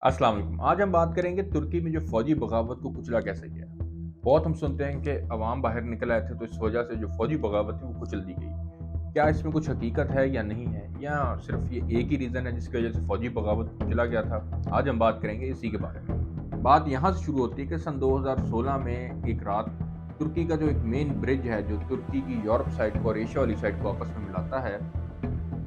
अस्सलाम वालेकुम। आज हम बात करेंगे तुर्की में जो फौजी बगावत को कुचला कैसे गया। बहुत हम सुनते हैं कि अवाम बाहर निकल आए थे तो इस वजह से जो फौजी बगावत थी वो कुचल दी गई। क्या इसमें कुछ हकीकत है या नहीं है, या सिर्फ ये एक ही रीज़न है जिसकी वजह से फौजी बगावत कुचला गया था? आज हम बात करेंगे इसी के बारे में। बात यहाँ से शुरू होती है कि सन 2016 में एक रात तुर्की का जो एक मेन ब्रिज है जो तुर्की की यूरोप साइड को और एशिया वाली साइड को आपस में मिलाता है,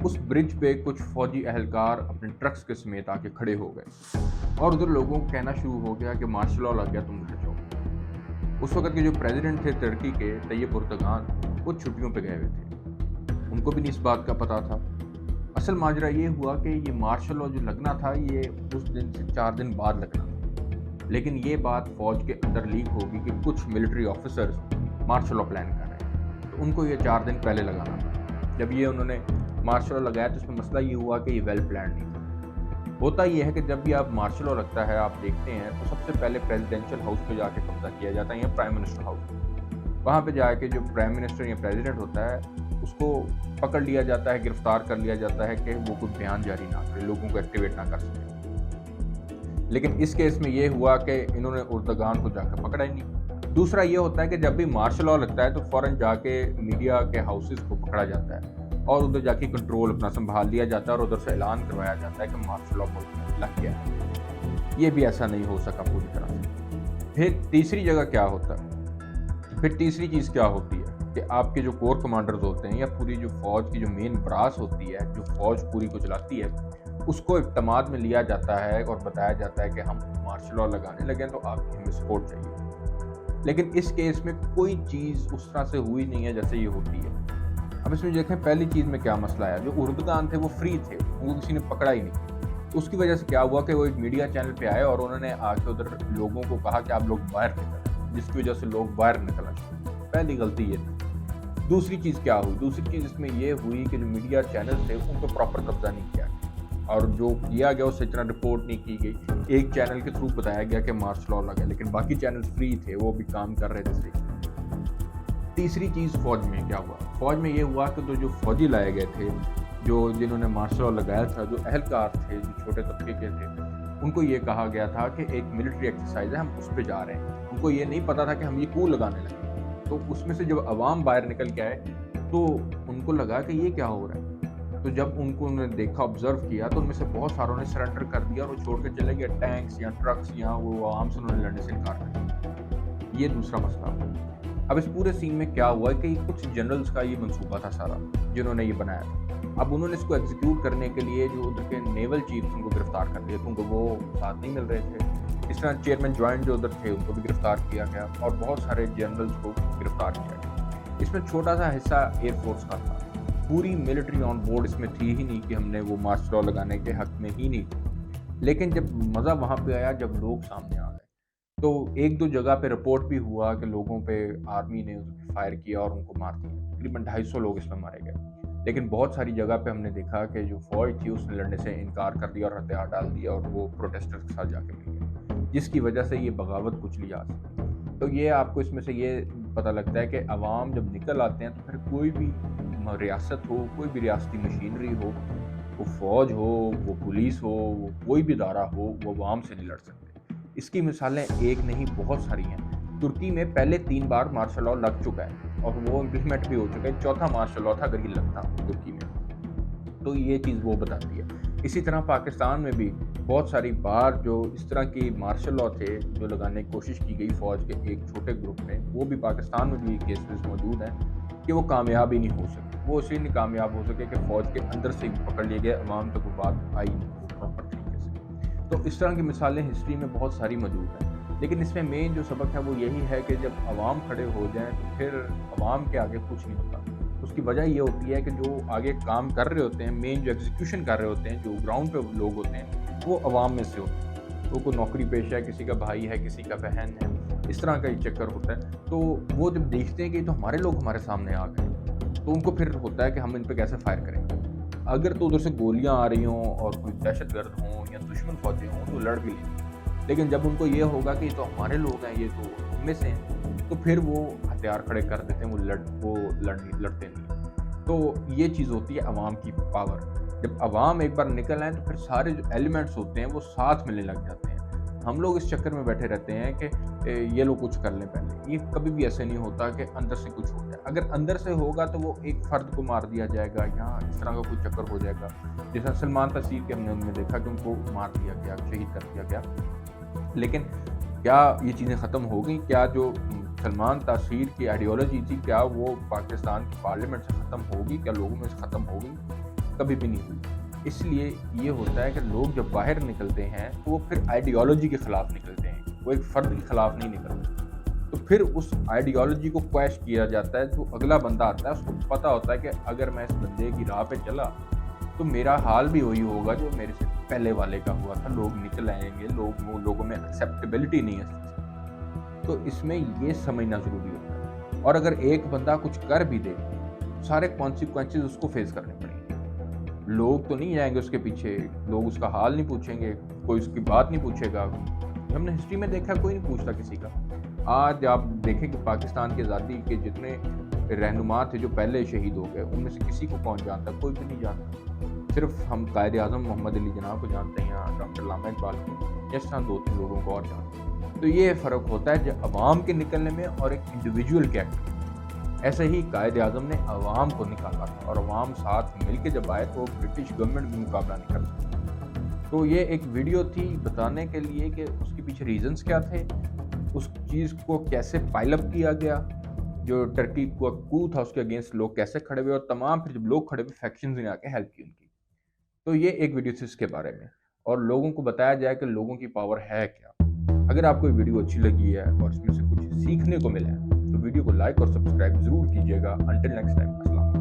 उस ब्रिज पे कुछ फौजी एहलकार अपने ट्रक्स के समेत आके खड़े हो गए और उधर लोगों को कहना शुरू हो गया कि मार्शल लॉ लग गया, तुम घर जाओ। उस वक्त के जो प्रेसिडेंट थे तुर्की के, तैयब उर्दगान, वो छुट्टियों पे गए हुए थे। उनको भी नहीं इस बात का पता था। असल माजरा ये हुआ कि ये मार्शल लॉ जो लगना था ये उस दिन से 4 दिन बाद लगना था, लेकिन ये बात फौज के अंदर लीक होगी कि कुछ military officers martial law plan कर रहे हैं, तो उनको ये 4 दिन पहले लगाना था। जब ये उन्होंने मार्शल लॉ लगाया तो उसमें मसला ये हुआ कि ये वेल प्लान नहीं था। होता ये है कि जब भी आप मार्शल लॉ लगता है, आप देखते हैं तो सबसे पहले प्रेसिडेंशियल हाउस पे जाके कब्जा किया जाता है या प्राइम मिनिस्टर हाउस पे। वहाँ पे जाके जो प्राइम मिनिस्टर या प्रेसिडेंट होता है उसको पकड़ लिया जाता है, गिरफ्तार कर लिया जाता है कि वो कोई बयान जारी ना करे, लोगों को एक्टिवेट ना कर सके। लेकिन इस केस में ये हुआ कि इन्होंने उर्दगान को जाकर पकड़ा ही नहीं। दूसरा ये होता है कि जब भी मार्शल लॉ लगता है तो फ़ौरन जाके मीडिया के हाउसेस को पकड़ा जाता है और उधर जाके कंट्रोल अपना संभाल लिया जाता है और उधर से ऐलान करवाया जाता है कि मार्शल लॉ मुल्क में लग गया है। ये भी ऐसा नहीं हो सका पूरी तरह से। फिर तीसरी जगह क्या होता है, फिर तीसरी चीज़ क्या होती है कि आपके जो कोर कमांडर्स होते हैं या पूरी जो फ़ौज की जो मेन ब्रास होती है, जो फ़ौज पूरी को चलाती है, उसको इत्तमाद में लिया जाता है और बताया जाता है कि हम मार्शल लॉ लगाने लगे हैं तो आपकी हमें सपोर्ट चाहिए। लेकिन इस केस में कोई चीज़ उस तरह से हुई नहीं है जैसे ये होती है। अब इसमें देखें पहली चीज़ में क्या मसला है, जो उर्दगान थे वो फ्री थे, उनको किसी ने पकड़ा ही नहीं। तो उसकी वजह से क्या हुआ कि वो एक मीडिया चैनल पे आए और उन्होंने आके उधर लोगों को कहा कि आप लोग बाहर निकलें, जिसकी वजह से लोग बाहर निकलना शुरू हुए। पहली गलती ये थी। दूसरी चीज़ क्या हुई, दूसरी चीज़ इसमें ये हुई कि जो मीडिया चैनल थे उन पर प्रॉपर कब्जा नहीं किया गया और जो किया गया उससे इतना रिपोर्ट नहीं की गई। एक चैनल के थ्रू बताया गया कि मार्शल लॉ लगा, लेकिन बाकी चैनल फ्री थे, वो भी काम कर रहे थे सही। तीसरी चीज़ फौज में क्या हुआ, फौज में ये हुआ कि तो जो फौजी लाए गए थे, जो जिन्होंने मार्शल लॉ लगाया था, जो एहलकार थे, जो छोटे तबके के थे, उनको ये कहा गया था कि एक मिलिट्री एक्सरसाइज है, हम उस पे जा रहे हैं। उनको ये नहीं पता था कि हम ये क्यों लगाने लगे। तो उसमें से जब अवाम बाहर निकल के आए तो उनको लगा कि ये क्या हो रहा है। तो जब उन्होंने देखा, ऑब्जर्व किया, तो उनमें से बहुत सारों ने सरेंडर कर दिया और वो छोड़ के चले गए। टैंक्स या ट्रक्स या वो आवाम से उन्होंने लड़ने से इनकार कर दिया। ये दूसरा मसला हुआ। अब इस पूरे सीन में क्या हुआ कि कुछ जनरल्स का ये मंसूबा था सारा, जिन्होंने ये बनाया था। अब उन्होंने इसको एग्जीक्यूट करने के लिए जो उधर के नेवल चीफ्स उनको गिरफ्तार कर दिया क्योंकि वो साथ नहीं मिल रहे थे। इस तरह चेयरमैन जॉइंट जो उधर थे उनको भी गिरफ्तार किया गया और बहुत सारे जनरल्स को गिरफ्तार किया गया। इसमें छोटा सा हिस्सा एयरफोर्स का था। पूरी मिलिट्री ऑन बोर्ड इसमें थी ही नहीं कि हमने वो मार्शल लॉ लगाने के हक में ही नहीं थी। लेकिन जब मज़ा वहाँ पे आया, जब लोग सामने आ गए, तो एक दो जगह पे रिपोर्ट भी हुआ कि लोगों पे आर्मी ने फायर किया और उनको मार दिया। तकरीबन 250 लोग इसमें मारे गए। लेकिन बहुत सारी जगह पे हमने देखा कि जो फौज थी उसने लड़ने से इनकार कर दिया और हथियार डाल दिया और वो प्रोटेस्टर्स के साथ जाके मिल गए, जिसकी वजह से ये बगावत कुचली जा सकी। तो ये आपको इसमें से ये पता लगता है कि अवाम जब निकल आते हैं तो फिर कोई भी रियासत हो, कोई भी रियासती मशीनरी हो, वो फ़ौज हो, वो पुलिस हो, वो कोई भी इदारा हो, वो अवाम से नहीं लड़ सकते। इसकी मिसालें एक नहीं बहुत सारी हैं। तुर्की में पहले 3 बार मार्शल लॉ लग चुका है और वो इम्प्लीमेंट भी हो चुका है। चौथा मार्शल लॉ था अगर ये लगता तुर्की में। तो ये चीज़ वो बताती है। इसी तरह पाकिस्तान में भी बहुत सारी बार जो इस तरह की मार्शल लॉ थे जो लगाने की कोशिश की गई फ़ौज के एक छोटे ग्रुप में, वो भी पाकिस्तान में भी केसेस मौजूद हैं कि वो कामयाब ही नहीं हो सके। वो इसी नहीं कामयाब हो सके कि फ़ौज के अंदर से ही पकड़ लिए गए, अवाम तक वो बात आई नहीं प्रॉपर तरीके से। तो इस तरह की मिसालें हिस्ट्री में बहुत सारी मौजूद हैं। लेकिन इसमें मेन जो सबक है वो यही है कि जब अवाम खड़े हो जाएँ तो फिर अवाम के आगे कुछ नहीं होता। उसकी वजह ये होती है कि जो आगे काम कर रहे होते हैं, मेन जो एग्जीक्यूशन कर रहे होते हैं, जो ग्राउंड पे लोग होते हैं, वो अवाम में से होते हैं। तो कोई नौकरी पेशा है, किसी का भाई है, किसी का बहन है, इस तरह का ही चक्कर होता है। तो वो जब देखते हैं कि तो हमारे लोग हमारे सामने आ गए, तो उनको फिर होता है कि हम इन पे कैसे फायर करेंगे। अगर तो उधर से गोलियाँ आ रही हों और कोई दहशतगर्द हों या दुश्मन फौजी हों तो लड़ भी लेंगे। लेकिन जब उनको ये होगा कि ये तो हमारे लोग हैं, ये तो हम में से हैं, तो फिर वो हथियार खड़े कर देते हैं, वो लड़ते नहीं। तो ये चीज़ होती है अवाम की पावर। जब अवाम एक बार निकल आए तो फिर सारे जो एलिमेंट्स होते हैं वो साथ मिलने लग जाते हैं। हम लोग इस चक्कर में बैठे रहते हैं कि ये लोग कुछ कर लें पहले। ये कभी भी ऐसे नहीं होता कि अंदर से कुछ हो जाए। अगर अंदर से होगा तो वो एक फ़र्द को मार दिया जाएगा या इस तरह का कोई चक्कर हो जाएगा। जैसा सलमान तासीर के हमने उनमें देखा कि उनको मार दिया गया, शहीद कर दिया गया। लेकिन क्या ये चीज़ें ख़त्म हो गई? क्या जो सलमान तासीर की आइडियोलॉजी थी, क्या वो पाकिस्तान की पार्लियामेंट से ख़त्म होगी? क्या लोगों में से ख़त्म हो गई? कभी भी नहीं हुई। इसलिए ये होता है कि लोग जब बाहर निकलते हैं तो वो फिर आइडियोलॉजी के ख़िलाफ़ निकलते हैं, वो एक फ़र्द के ख़िलाफ़ नहीं निकलते। तो फिर उस आइडियोलॉजी को क्वैश किया जाता है। जो अगला बंदा आता है उसको पता होता है कि अगर मैं इस बंदे की राह पे चला तो मेरा हाल भी वही होगा जो मेरे से पहले वाले का हुआ था। लोग निकल आएंगे, लोगों में एक्सेप्टेबिलिटी नहीं है इस चीज़ की। तो इसमें ये समझना ज़रूरी होता है। और अगर एक बंदा कुछ कर भी दे, सारे कॉन्सिक्वेंसेस उसको फेस करने पड़ेंगे। लोग तो नहीं जाएंगे उसके पीछे, लोग उसका हाल नहीं पूछेंगे, कोई उसकी बात नहीं पूछेगा। हमने हिस्ट्री में देखा, कोई नहीं पूछता किसी का। आज आप देखें कि पाकिस्तान की आज़ादी के जितने रहनुमा थे जो पहले शहीद हो गए, उनमें से किसी को कौन जानता? कोई भी नहीं जानता। सिर्फ हम कायद आज़म मोहम्मद अली जिन्ना को जानते हैं या डॉक्टर अल्लामा इकबाल को, इस तरह 2-3 लोगों को और जानते हैं। तो ये फ़र्क होता है जो अवाम के निकलने में और एक इंडिविजुअल के एक्ट में। ऐसे ही कायद आज़म ने अवाम को निकाला था और अवाम साथ मिल के जब आए तो ब्रिटिश गवर्नमेंट भी मुकाबला नहीं कर सकती। तो ये एक वीडियो थी बताने के लिए कि उसके पीछे रीजंस क्या थे, उस चीज़ को कैसे पाइल अप किया गया, जो टर्की का कू था उसके अगेंस्ट लोग कैसे खड़े हुए और तमाम फिर जब लोग खड़े हुए फैक्शंस ने आके हेल्प की उनकी। तो ये एक वीडियो थी इसके बारे में और लोगों को बताया जाए कि लोगों की पावर है क्या। अगर आपको ये वीडियो अच्छी लगी है और इसमें से कुछ सीखने को मिला है तो वीडियो को लाइक और सब्सक्राइब ज़रूर कीजिएगा। अंटिल नेक्स्ट टाइम, अस्सलाम।